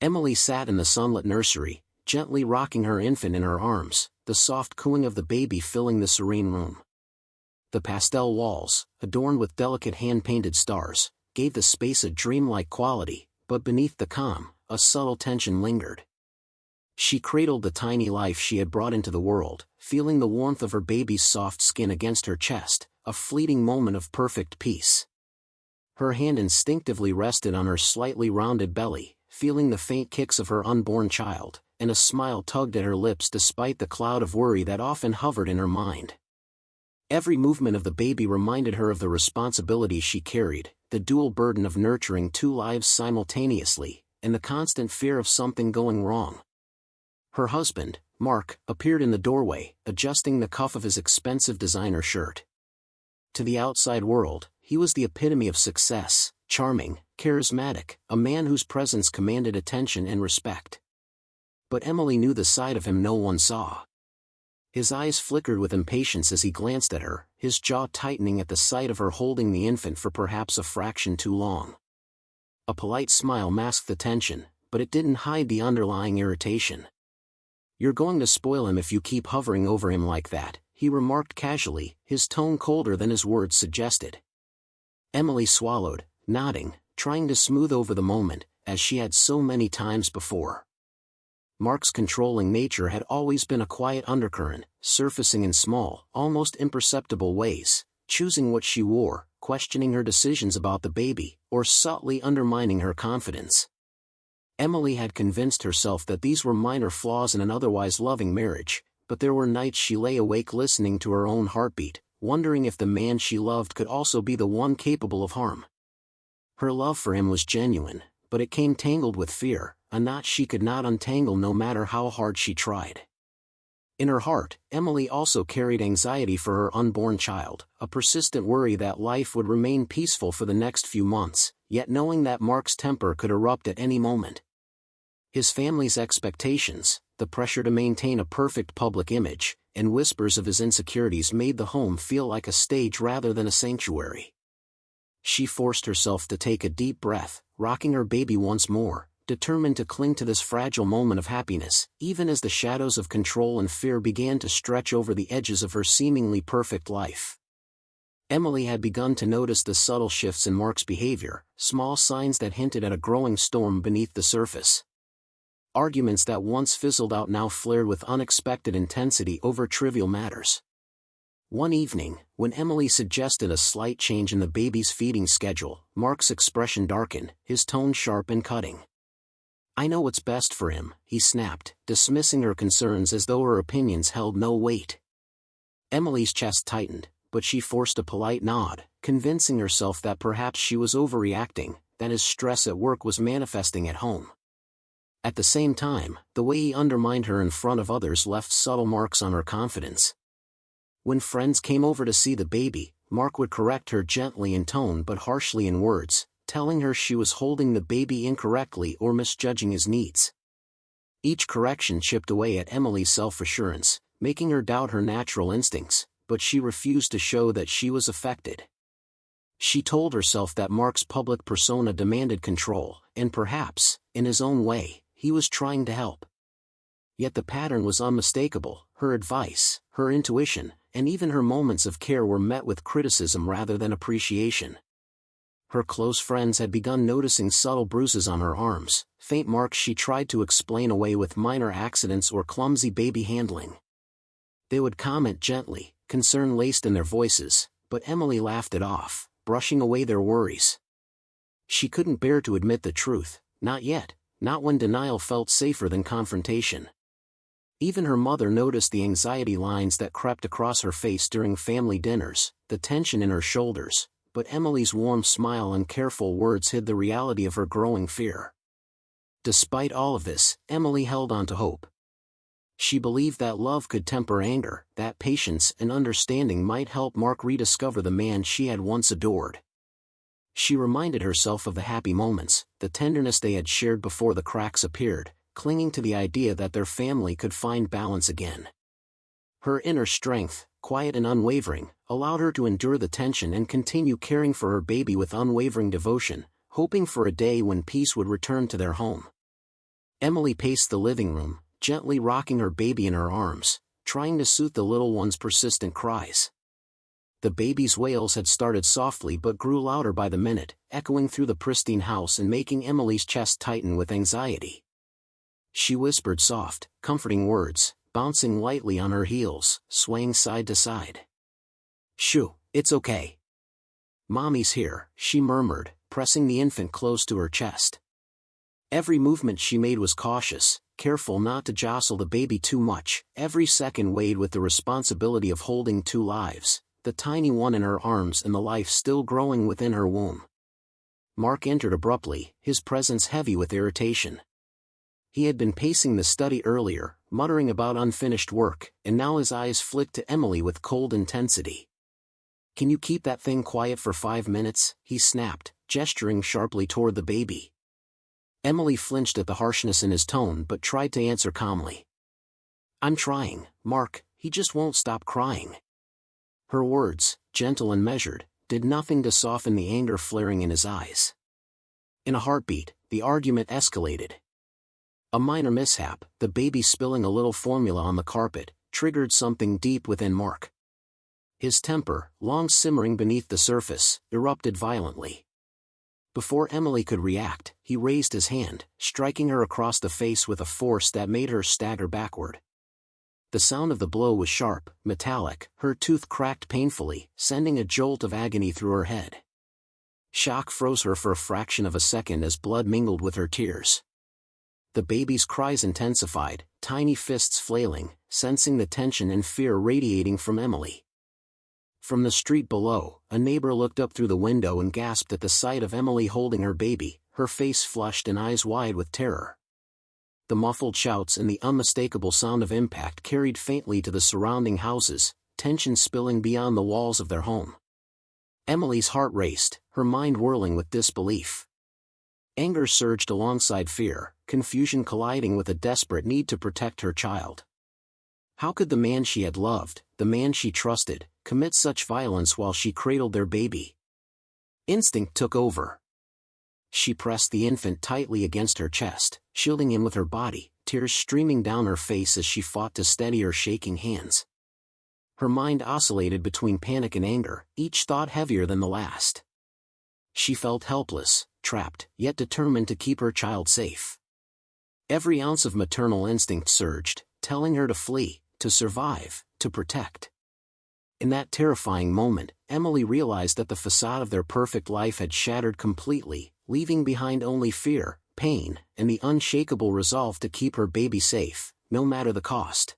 Emily sat in the sunlit nursery, gently rocking her infant in her arms, the soft cooing of the baby filling the serene room. The pastel walls, adorned with delicate hand-painted stars, gave the space a dreamlike quality, but beneath the calm, a subtle tension lingered. She cradled the tiny life she had brought into the world, feeling the warmth of her baby's soft skin against her chest, a fleeting moment of perfect peace. Her hand instinctively rested on her slightly rounded belly, feeling the faint kicks of her unborn child, and a smile tugged at her lips despite the cloud of worry that often hovered in her mind. Every movement of the baby reminded her of the responsibility she carried, the dual burden of nurturing two lives simultaneously, and the constant fear of something going wrong. Her husband, Mark, appeared in the doorway, adjusting the cuff of his expensive designer shirt. To the outside world, he was the epitome of success, charming, charismatic, a man whose presence commanded attention and respect. But Emily knew the side of him no one saw. His eyes flickered with impatience as he glanced at her, his jaw tightening at the sight of her holding the infant for perhaps a fraction too long. A polite smile masked the tension, but it didn't hide the underlying irritation. "You're going to spoil him if you keep hovering over him like that," he remarked casually, his tone colder than his words suggested. Emily swallowed, nodding, trying to smooth over the moment, as she had so many times before. Mark's controlling nature had always been a quiet undercurrent, surfacing in small, almost imperceptible ways, choosing what she wore, questioning her decisions about the baby, or subtly undermining her confidence. Emily had convinced herself that these were minor flaws in an otherwise loving marriage, but there were nights she lay awake listening to her own heartbeat, wondering if the man she loved could also be the one capable of harm. Her love for him was genuine, but it came tangled with fear, a knot she could not untangle no matter how hard she tried. In her heart, Emily also carried anxiety for her unborn child, a persistent worry that life would remain peaceful for the next few months, yet knowing that Mark's temper could erupt at any moment. His family's expectations, the pressure to maintain a perfect public image, and whispers of his insecurities made the home feel like a stage rather than a sanctuary. She forced herself to take a deep breath, rocking her baby once more, determined to cling to this fragile moment of happiness, even as the shadows of control and fear began to stretch over the edges of her seemingly perfect life. Emily had begun to notice the subtle shifts in Mark's behavior, small signs that hinted at a growing storm beneath the surface. Arguments that once fizzled out now flared with unexpected intensity over trivial matters. One evening, when Emily suggested a slight change in the baby's feeding schedule, Mark's expression darkened, his tone sharp and cutting. "I know what's best for him," he snapped, dismissing her concerns as though her opinions held no weight. Emily's chest tightened, but she forced a polite nod, convincing herself that perhaps she was overreacting, that his stress at work was manifesting at home. At the same time, the way he undermined her in front of others left subtle marks on her confidence. When friends came over to see the baby, Mark would correct her gently in tone but harshly in words, telling her she was holding the baby incorrectly or misjudging his needs. Each correction chipped away at Emily's self-assurance, making her doubt her natural instincts, but she refused to show that she was affected. She told herself that Mark's public persona demanded control, and perhaps, in his own way, he was trying to help. Yet the pattern was unmistakable. Her advice, her intuition, and even her moments of care were met with criticism rather than appreciation. Her close friends had begun noticing subtle bruises on her arms, faint marks she tried to explain away with minor accidents or clumsy baby handling. They would comment gently, concern laced in their voices, but Emily laughed it off, brushing away their worries. She couldn't bear to admit the truth, not yet, not when denial felt safer than confrontation. Even her mother noticed the anxiety lines that crept across her face during family dinners, the tension in her shoulders, but Emily's warm smile and careful words hid the reality of her growing fear. Despite all of this, Emily held on to hope. She believed that love could temper anger, that patience and understanding might help Mark rediscover the man she had once adored. She reminded herself of the happy moments, the tenderness they had shared before the cracks appeared, clinging to the idea that their family could find balance again. Her inner strength, quiet and unwavering, allowed her to endure the tension and continue caring for her baby with unwavering devotion, hoping for a day when peace would return to their home. Emily paced the living room, gently rocking her baby in her arms, trying to soothe the little one's persistent cries. The baby's wails had started softly but grew louder by the minute, echoing through the pristine house and making Emily's chest tighten with anxiety. She whispered soft, comforting words, bouncing lightly on her heels, swaying side to side. "Shoo, it's okay. Mommy's here," she murmured, pressing the infant close to her chest. Every movement she made was cautious, careful not to jostle the baby too much, every second weighed with the responsibility of holding two lives, the tiny one in her arms and the life still growing within her womb. Mark entered abruptly, his presence heavy with irritation. He had been pacing the study earlier, muttering about unfinished work, and now his eyes flicked to Emily with cold intensity. "Can you keep that thing quiet for 5 minutes?" he snapped, gesturing sharply toward the baby. Emily flinched at the harshness in his tone but tried to answer calmly. "I'm trying, Mark, he just won't stop crying." Her words, gentle and measured, did nothing to soften the anger flaring in his eyes. In a heartbeat, the argument escalated. A minor mishap, the baby spilling a little formula on the carpet, triggered something deep within Mark. His temper, long simmering beneath the surface, erupted violently. Before Emily could react, he raised his hand, striking her across the face with a force that made her stagger backward. The sound of the blow was sharp, metallic, her tooth cracked painfully, sending a jolt of agony through her head. Shock froze her for a fraction of a second as blood mingled with her tears. The baby's cries intensified, tiny fists flailing, sensing the tension and fear radiating from Emily. From the street below, a neighbor looked up through the window and gasped at the sight of Emily holding her baby, her face flushed and eyes wide with terror. The muffled shouts and the unmistakable sound of impact carried faintly to the surrounding houses, tension spilling beyond the walls of their home. Emily's heart raced, her mind whirling with disbelief. Anger surged alongside fear, confusion colliding with a desperate need to protect her child. How could the man she had loved, the man she trusted, commit such violence while she cradled their baby? Instinct took over. She pressed the infant tightly against her chest, shielding him with her body, tears streaming down her face as she fought to steady her shaking hands. Her mind oscillated between panic and anger, each thought heavier than the last. She felt helpless, trapped, yet determined to keep her child safe. Every ounce of maternal instinct surged, telling her to flee, to survive, to protect. In that terrifying moment, Emily realized that the facade of their perfect life had shattered completely, leaving behind only fear, pain, and the unshakable resolve to keep her baby safe, no matter the cost.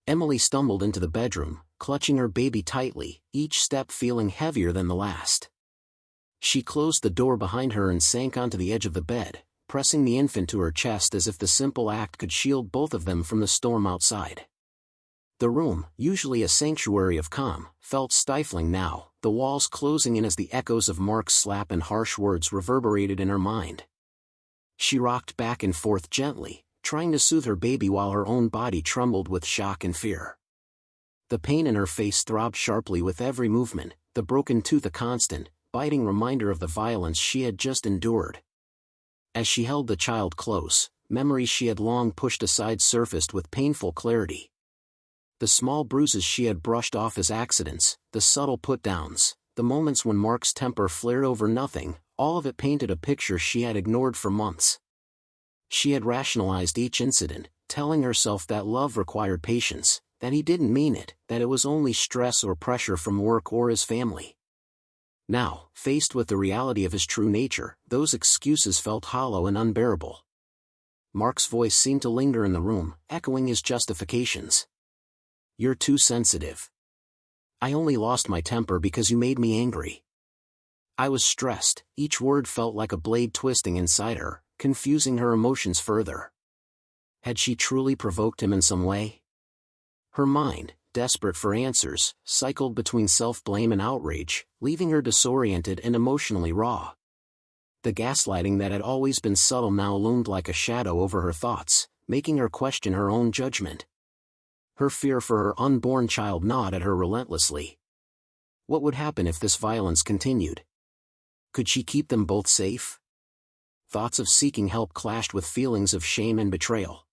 Emily stumbled into the bedroom, clutching her baby tightly, each step feeling heavier than the last. She closed the door behind her and sank onto the edge of the bed, pressing the infant to her chest as if the simple act could shield both of them from the storm outside. The room, usually a sanctuary of calm, felt stifling now, the walls closing in as the echoes of Mark's slap and harsh words reverberated in her mind. She rocked back and forth gently, trying to soothe her baby while her own body trembled with shock and fear. The pain in her face throbbed sharply with every movement, the broken tooth a constant, biting reminder of the violence she had just endured. As she held the child close, memories she had long pushed aside surfaced with painful clarity. The small bruises she had brushed off as accidents, the subtle put-downs, the moments when Mark's temper flared over nothing, all of it painted a picture she had ignored for months. She had rationalized each incident, telling herself that love required patience, that he didn't mean it, that it was only stress or pressure from work or his family. Now, faced with the reality of his true nature, those excuses felt hollow and unbearable. Mark's voice seemed to linger in the room, echoing his justifications. "You're too sensitive. I only lost my temper because you made me angry." I was stressed, each word felt like a blade twisting inside her, confusing her emotions further. Had she truly provoked him in some way? Her mind, desperate for answers, cycled between self-blame and outrage, leaving her disoriented and emotionally raw. The gaslighting that had always been subtle now loomed like a shadow over her thoughts, making her question her own judgment. Her fear for her unborn child gnawed at her relentlessly. What would happen if this violence continued? Could she keep them both safe? thoughts of seeking help clashed with feelings of shame and betrayal.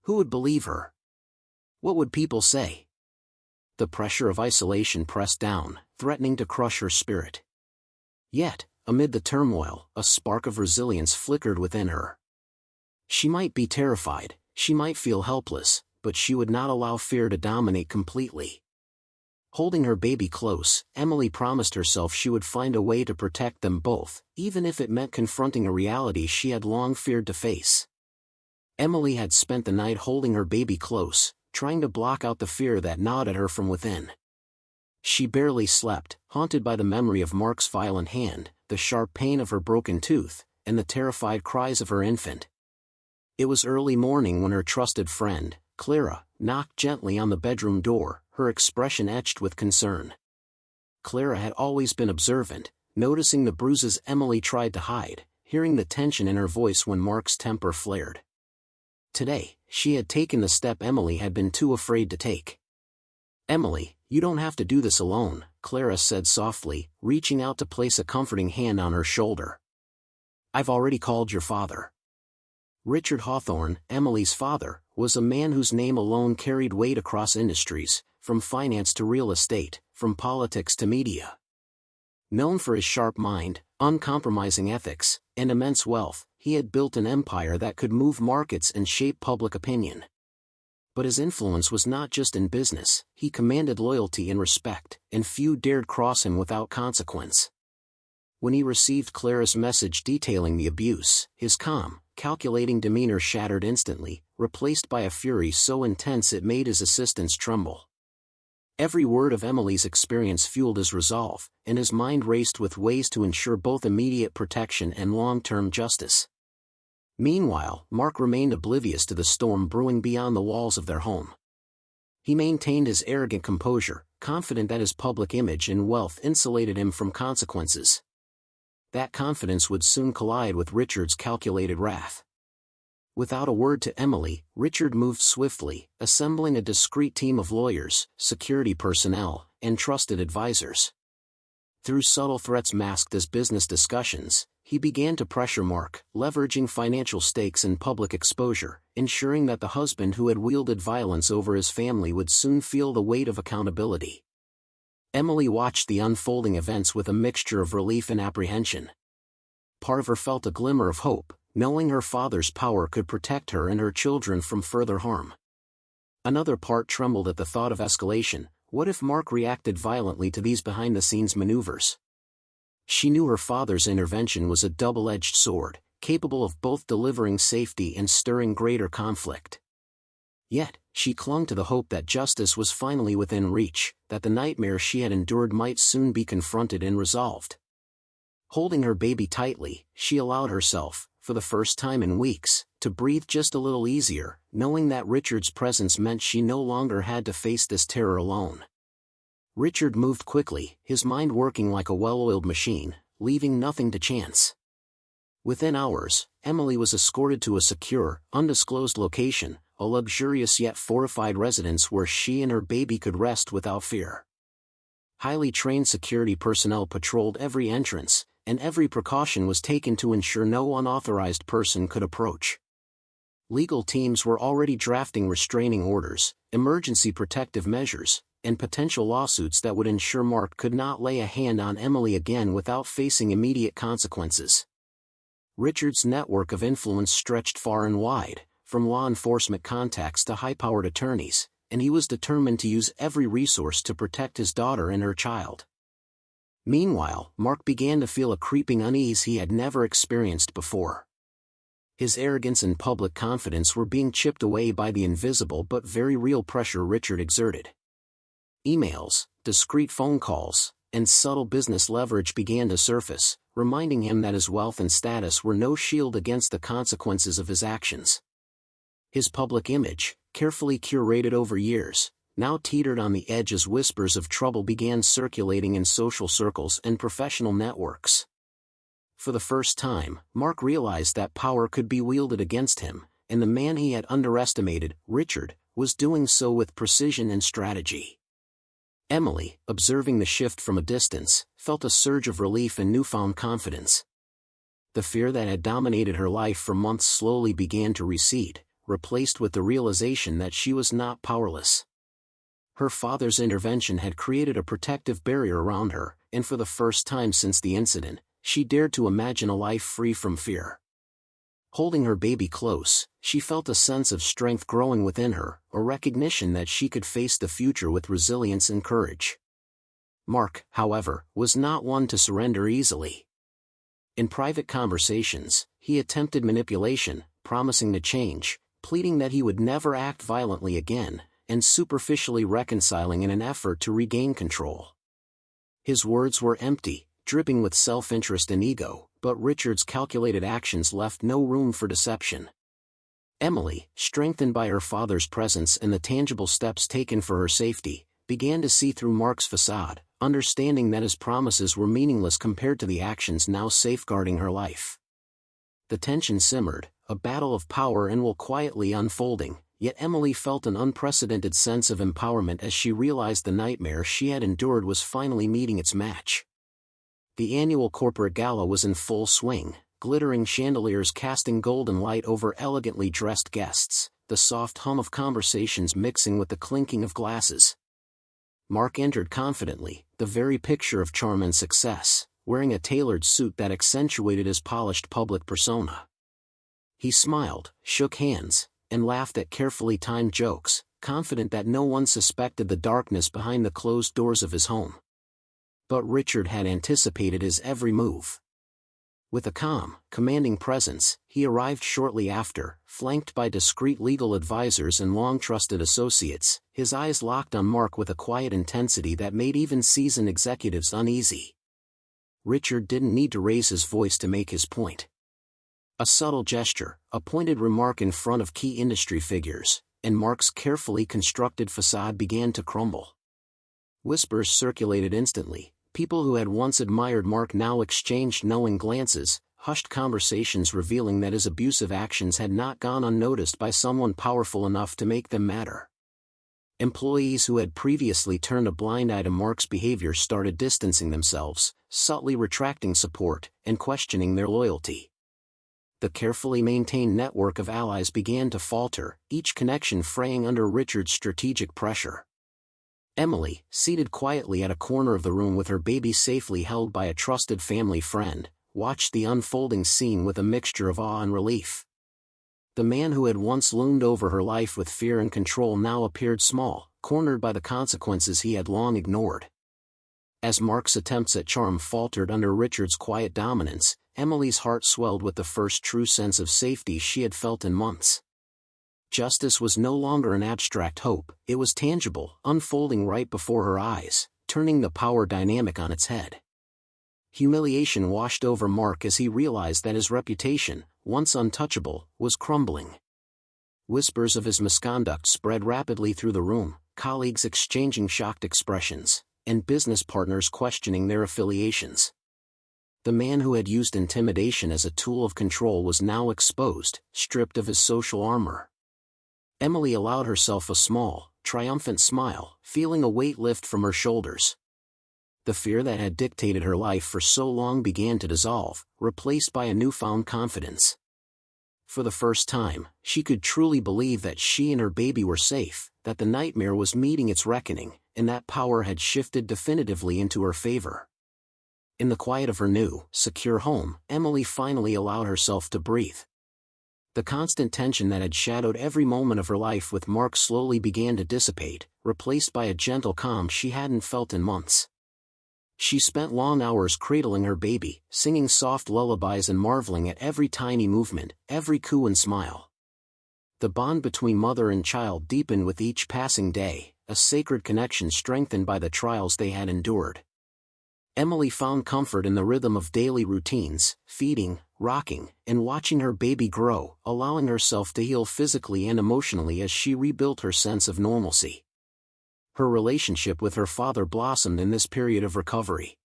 Who would believe her? What would people say? The pressure of isolation pressed down, threatening to crush her spirit. Yet, amid the turmoil, a spark of resilience flickered within her. She might be terrified, she might feel helpless, but she would not allow fear to dominate completely. Holding her baby close, Emily promised herself she would find a way to protect them both, even if it meant confronting a reality she had long feared to face. Emily had spent the night holding her baby close, trying to block out the fear that gnawed at her from within. She barely slept, haunted by the memory of Mark's violent hand, the sharp pain of her broken tooth, and the terrified cries of her infant. It was early morning when her trusted friend, Clara, knocked gently on the bedroom door, her expression etched with concern. Clara had always been observant, noticing the bruises Emily tried to hide, hearing the tension in her voice when Mark's temper flared. Today, she had taken the step Emily had been too afraid to take. "Emily, you don't have to do this alone," Clara said softly, reaching out to place a comforting hand on her shoulder. "I've already called your father." Richard Hawthorne, Emily's father, was a man whose name alone carried weight across industries, from finance to real estate, from politics to media. Known for his sharp mind, uncompromising ethics, and immense wealth, he had built an empire that could move markets and shape public opinion. But his influence was not just in business, he commanded loyalty and respect, and few dared cross him without consequence. When he received Clara's message detailing the abuse, his calm, calculating demeanor shattered instantly, replaced by a fury so intense it made his assistants tremble. Every word of Emily's experience fueled his resolve, and his mind raced with ways to ensure both immediate protection and long-term justice. Meanwhile, Mark remained oblivious to the storm brewing beyond the walls of their home. He maintained his arrogant composure, confident that his public image and wealth insulated him from consequences. That confidence would soon collide with Richard's calculated wrath. Without a word to Emily, Richard moved swiftly, assembling a discreet team of lawyers, security personnel, and trusted advisors. Through subtle threats masked as business discussions, he began to pressure Mark, leveraging financial stakes and public exposure, ensuring that the husband who had wielded violence over his family would soon feel the weight of accountability. Emily watched the unfolding events with a mixture of relief and apprehension. Part of her felt a glimmer of hope, knowing her father's power could protect her and her children from further harm. Another part trembled at the thought of escalation. What if Mark reacted violently to these behind-the-scenes maneuvers? She knew her father's intervention was a double-edged sword, capable of both delivering safety and stirring greater conflict. Yet, she clung to the hope that justice was finally within reach, that the nightmare she had endured might soon be confronted and resolved. Holding her baby tightly, she allowed herself, for the first time in weeks, to breathe just a little easier, knowing that Richard's presence meant she no longer had to face this terror alone. Richard moved quickly, his mind working like a well-oiled machine, leaving nothing to chance. Within hours, Emily was escorted to a secure, undisclosed location, a luxurious yet fortified residence where she and her baby could rest without fear. Highly trained security personnel patrolled every entrance, and every precaution was taken to ensure no unauthorized person could approach. Legal teams were already drafting restraining orders, emergency protective measures, and potential lawsuits that would ensure Mark could not lay a hand on Emily again without facing immediate consequences. Richard's network of influence stretched far and wide, from law enforcement contacts to high-powered attorneys, and he was determined to use every resource to protect his daughter and her child. Meanwhile, Mark began to feel a creeping unease he had never experienced before. His arrogance and public confidence were being chipped away by the invisible but very real pressure Richard exerted. Emails, discreet phone calls, and subtle business leverage began to surface, reminding him that his wealth and status were no shield against the consequences of his actions. His public image, carefully curated over years, now teetered on the edge as whispers of trouble began circulating in social circles and professional networks. For the first time, Mark realized that power could be wielded against him, and the man he had underestimated, Richard, was doing so with precision and strategy. Emily, observing the shift from a distance, felt a surge of relief and newfound confidence. The fear that had dominated her life for months slowly began to recede, replaced with the realization that she was not powerless. Her father's intervention had created a protective barrier around her, and for the first time since the incident, she dared to imagine a life free from fear. Holding her baby close, she felt a sense of strength growing within her, a recognition that she could face the future with resilience and courage. Mark, however, was not one to surrender easily. In private conversations, he attempted manipulation, promising to change, pleading that he would never act violently again, and superficially reconciling in an effort to regain control. His words were empty, dripping with self-interest and ego, but Richard's calculated actions left no room for deception. Emily, strengthened by her father's presence and the tangible steps taken for her safety, began to see through Mark's facade, understanding that his promises were meaningless compared to the actions now safeguarding her life. The tension simmered, a battle of power and will quietly unfolding, yet Emily felt an unprecedented sense of empowerment as she realized the nightmare she had endured was finally meeting its match. The annual corporate gala was in full swing, glittering chandeliers casting golden light over elegantly dressed guests, the soft hum of conversations mixing with the clinking of glasses. Mark entered confidently, the very picture of charm and success, wearing a tailored suit that accentuated his polished public persona. He smiled, shook hands, and laughed at carefully timed jokes, confident that no one suspected the darkness behind the closed doors of his home. But Richard had anticipated his every move. With a calm, commanding presence, he arrived shortly after, flanked by discreet legal advisors and long-trusted associates, his eyes locked on Mark with a quiet intensity that made even seasoned executives uneasy. Richard didn't need to raise his voice to make his point. A subtle gesture, a pointed remark in front of key industry figures, and Mark's carefully constructed facade began to crumble. Whispers circulated instantly. People who had once admired Mark now exchanged knowing glances, hushed conversations revealing that his abusive actions had not gone unnoticed by someone powerful enough to make them matter. Employees who had previously turned a blind eye to Mark's behavior started distancing themselves, subtly retracting support, and questioning their loyalty. The carefully maintained network of allies began to falter, each connection fraying under Richard's strategic pressure. Emily, seated quietly at a corner of the room with her baby safely held by a trusted family friend, watched the unfolding scene with a mixture of awe and relief. The man who had once loomed over her life with fear and control now appeared small, cornered by the consequences he had long ignored. As Mark's attempts at charm faltered under Richard's quiet dominance, Emily's heart swelled with the first true sense of safety she had felt in months. Justice was no longer an abstract hope, it was tangible, unfolding right before her eyes, turning the power dynamic on its head. Humiliation washed over Mark as he realized that his reputation, once untouchable, was crumbling. Whispers of his misconduct spread rapidly through the room, colleagues exchanging shocked expressions, and business partners questioning their affiliations. The man who had used intimidation as a tool of control was now exposed, stripped of his social armor. Emily allowed herself a small, triumphant smile, feeling a weight lift from her shoulders. The fear that had dictated her life for so long began to dissolve, replaced by a newfound confidence. For the first time, she could truly believe that she and her baby were safe, that the nightmare was meeting its reckoning, and that power had shifted definitively into her favor. In the quiet of her new, secure home, Emily finally allowed herself to breathe. The constant tension that had shadowed every moment of her life with Mark slowly began to dissipate, replaced by a gentle calm she hadn't felt in months. She spent long hours cradling her baby, singing soft lullabies and marveling at every tiny movement, every coo and smile. The bond between mother and child deepened with each passing day, a sacred connection strengthened by the trials they had endured. Emily found comfort in the rhythm of daily routines, feeding, rocking, and watching her baby grow, allowing herself to heal physically and emotionally as she rebuilt her sense of normalcy. Her relationship with her father blossomed in this period of recovery.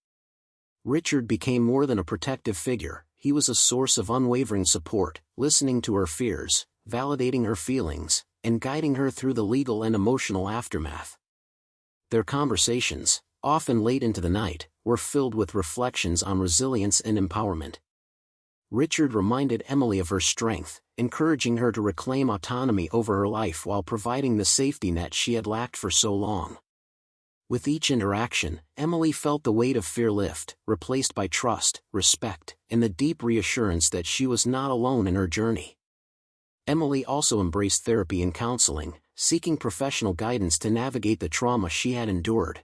Richard became more than a protective figure, he was a source of unwavering support, listening to her fears, validating her feelings, and guiding her through the legal and emotional aftermath. Their conversations, often late into the night, were filled with reflections on resilience and empowerment. Richard reminded Emily of her strength, encouraging her to reclaim autonomy over her life while providing the safety net she had lacked for so long. With each interaction, Emily felt the weight of fear lift, replaced by trust, respect, and the deep reassurance that she was not alone in her journey. Emily also embraced therapy and counseling, seeking professional guidance to navigate the trauma she had endured.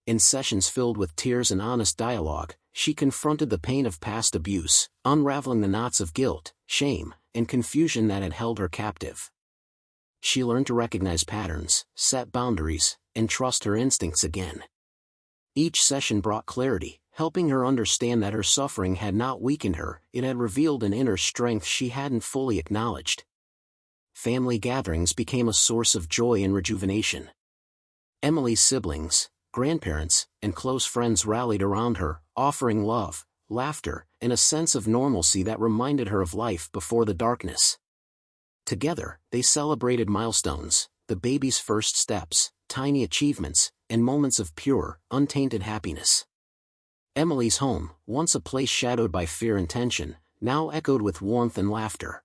In sessions filled with tears and honest dialogue, she confronted the pain of past abuse, unraveling the knots of guilt, shame, and confusion that had held her captive. She learned to recognize patterns, set boundaries, and trust her instincts again. Each session brought clarity, helping her understand that her suffering had not weakened her, it had revealed an inner strength she hadn't fully acknowledged. Family gatherings became a source of joy and rejuvenation. Emily's siblings, grandparents, and close friends rallied around her, offering love, laughter, and a sense of normalcy that reminded her of life before the darkness. Together, they celebrated milestones, the baby's first steps, tiny achievements, and moments of pure, untainted happiness. Emily's home, once a place shadowed by fear and tension, now echoed with warmth and laughter.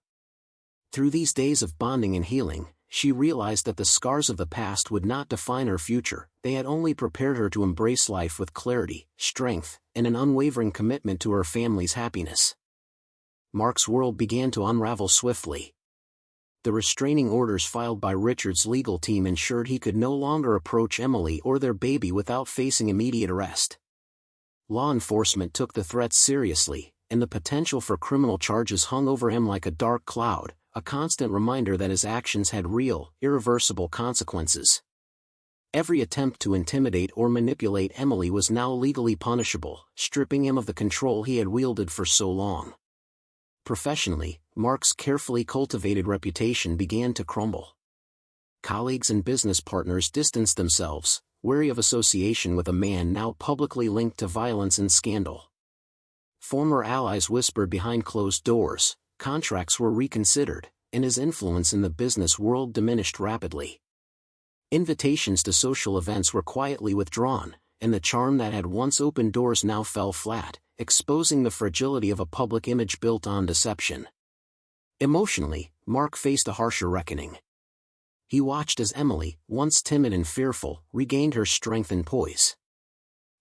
Through these days of bonding and healing, she realized that the scars of the past would not define her future, they had only prepared her to embrace life with clarity, strength, and an unwavering commitment to her family's happiness. Mark's world began to unravel swiftly. The restraining orders filed by Richard's legal team ensured he could no longer approach Emily or their baby without facing immediate arrest. Law enforcement took the threats seriously, and the potential for criminal charges hung over him like a dark cloud, a constant reminder that his actions had real, irreversible consequences. Every attempt to intimidate or manipulate Emily was now legally punishable, stripping him of the control he had wielded for so long. Professionally, Mark's carefully cultivated reputation began to crumble. Colleagues and business partners distanced themselves, wary of association with a man now publicly linked to violence and scandal. Former allies whispered behind closed doors, contracts were reconsidered, and his influence in the business world diminished rapidly. Invitations to social events were quietly withdrawn, and the charm that had once opened doors now fell flat, exposing the fragility of a public image built on deception. Emotionally, Mark faced a harsher reckoning. He watched as Emily, once timid and fearful, regained her strength and poise.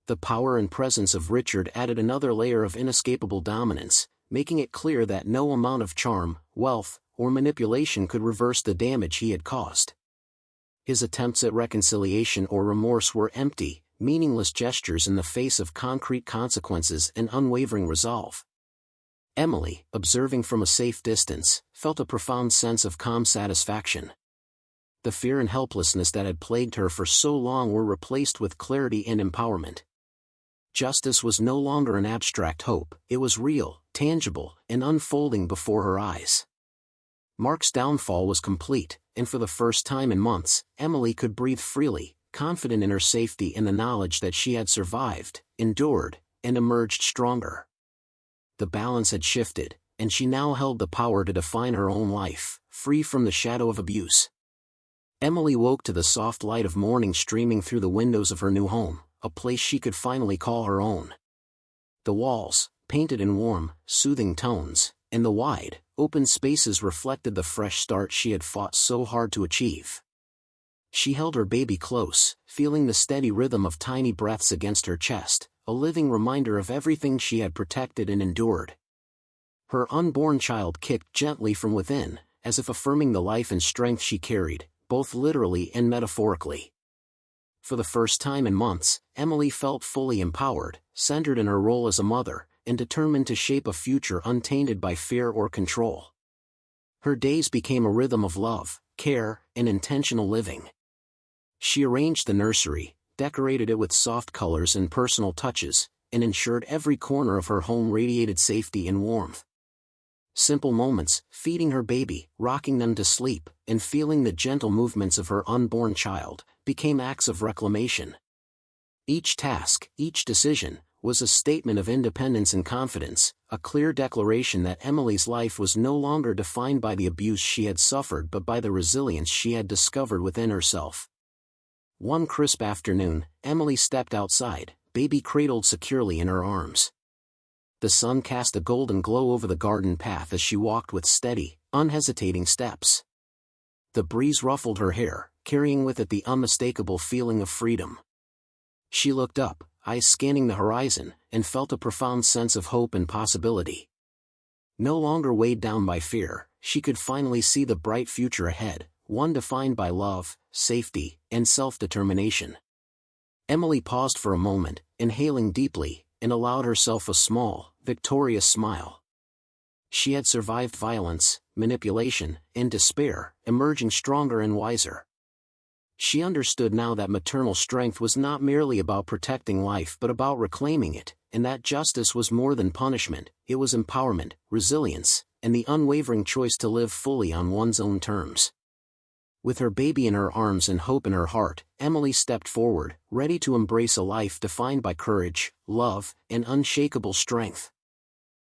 The power and presence of Richard added another layer of inescapable dominance, making it clear that no amount of charm, wealth, or manipulation could reverse the damage he had caused. His attempts at reconciliation or remorse were empty, meaningless gestures in the face of concrete consequences and unwavering resolve. Emily, observing from a safe distance, felt a profound sense of calm satisfaction. The fear and helplessness that had plagued her for so long were replaced with clarity and empowerment. Justice was no longer an abstract hope, it was real, tangible, and unfolding before her eyes. Mark's downfall was complete, and for the first time in months, Emily could breathe freely, confident in her safety and the knowledge that she had survived, endured, and emerged stronger. The balance had shifted, and she now held the power to define her own life, free from the shadow of abuse. Emily woke to the soft light of morning streaming through the windows of her new home, a place she could finally call her own. The walls, painted in warm, soothing tones, and the wide, open spaces reflected the fresh start she had fought so hard to achieve. She held her baby close, feeling the steady rhythm of tiny breaths against her chest, a living reminder of everything she had protected and endured. Her unborn child kicked gently from within, as if affirming the life and strength she carried, both literally and metaphorically. For the first time in months, Emily felt fully empowered, centered in her role as a mother, and determined to shape a future untainted by fear or control. Her days became a rhythm of love, care, and intentional living. She arranged the nursery, decorated it with soft colors and personal touches, and ensured every corner of her home radiated safety and warmth. Simple moments, feeding her baby, rocking them to sleep, and feeling the gentle movements of her unborn child, became acts of reclamation. Each task, each decision, was a statement of independence and confidence, a clear declaration that Emily's life was no longer defined by the abuse she had suffered but by the resilience she had discovered within herself. One crisp afternoon, Emily stepped outside, baby cradled securely in her arms. The sun cast a golden glow over the garden path as she walked with steady, unhesitating steps. The breeze ruffled her hair, carrying with it the unmistakable feeling of freedom. She looked up, eyes scanning the horizon, and felt a profound sense of hope and possibility. No longer weighed down by fear, she could finally see the bright future ahead, one defined by love, safety, and self-determination. Emily paused for a moment, inhaling deeply, and allowed herself a small, victorious smile. She had survived violence, manipulation, and despair, emerging stronger and wiser. She understood now that maternal strength was not merely about protecting life but about reclaiming it, and that justice was more than punishment, it was empowerment, resilience, and the unwavering choice to live fully on one's own terms. With her baby in her arms and hope in her heart, Emily stepped forward, ready to embrace a life defined by courage, love, and unshakable strength.